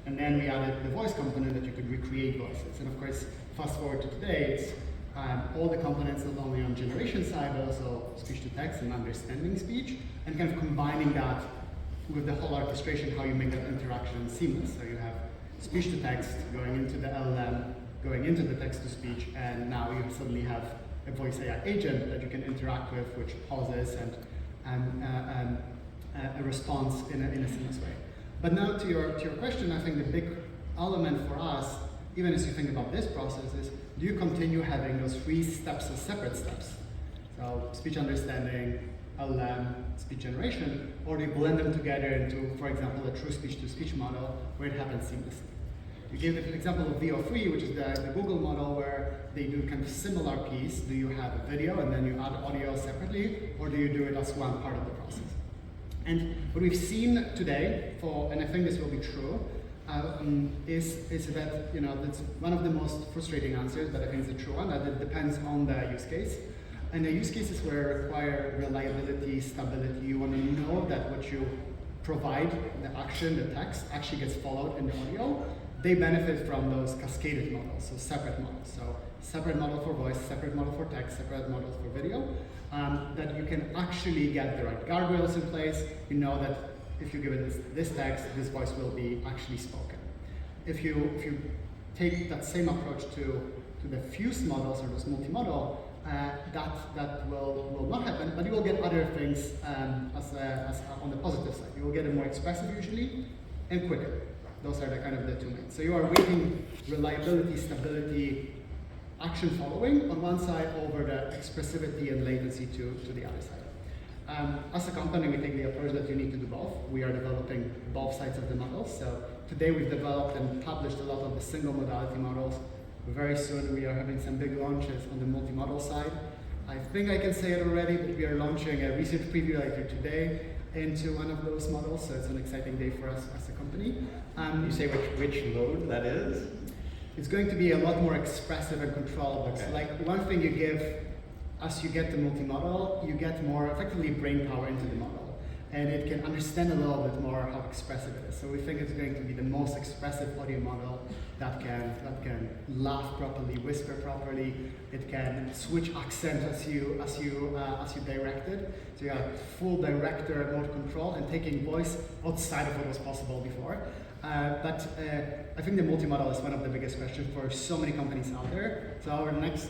And then we added the voice component that you could recreate voices. And of course, fast forward to today, it's all the components not only on generation side, but also speech to text and understanding speech, and kind of combining that with the whole orchestration, how you make that interaction seamless. So you have speech to text going into the LLM, going into the text to speech, and now you suddenly have a voice AI agent that you can interact with, which pauses and a response in a seamless way. But now to your question, I think the big element for us, even as you think about this process, is do you continue having those 3 steps as separate steps? So speech understanding, LLM, speech generation, or do you blend them together into, for example, a true speech-to-speech model where it happens seamlessly? You gave the example of VO3, which is the Google model, where they do kind of similar piece. Do you have a video and then you add audio separately, or do you do it as one part of the process? And what we've seen today, and I think this will be true, is that that's one of the most frustrating answers, but I think it's a true one, that it depends on the use case. And the use cases where require reliability, stability, you want to know that what you provide, the action, the text, actually gets followed in the audio, they benefit from those cascaded models, so separate models. So separate model for voice, separate model for text, separate models for video, that you can actually get the right guardrails in place. You know that if you give it this text, this voice will be actually spoken. If you take that same approach to the fused models or those multimodal, that will not happen, but you will get other things as on the positive side. You will get it more expressive usually and quicker. Those are the kind of the 2 main. So you are weighting reliability, stability, action following on one side over the expressivity and latency to the other side. As a company, we take the approach that you need to do both. We are developing both sides of the models. So today we've developed and published a lot of the single modality models. Very soon we are having some big launches on the multimodal side. I think I can say it already, but we are launching a research preview later today into one of those models, so it's an exciting day for us as a company. You say which mode that is? It's going to be a lot more expressive and controllable. Okay. So like one thing you give, as you get the multimodal, you get more effectively brain power into the model. And it can understand a little bit more how expressive it is. So we think it's going to be the most expressive audio model that can laugh properly, whisper properly. It can switch accent as you direct it. So you have full director mode control and taking voice outside of what was possible before. But I think the multimodal is one of the biggest questions for so many companies out there. So over next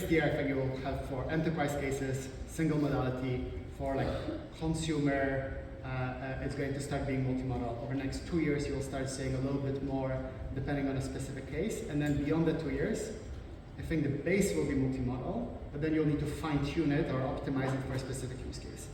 year, I think you will have for enterprise cases, single modality. For like consumer, it's going to start being multimodal. Over the next 2 years, you will start seeing a little bit more depending on a specific case. And then beyond the 2 years, I think the base will be multimodal, but then you'll need to fine tune it or optimize it for a specific use case.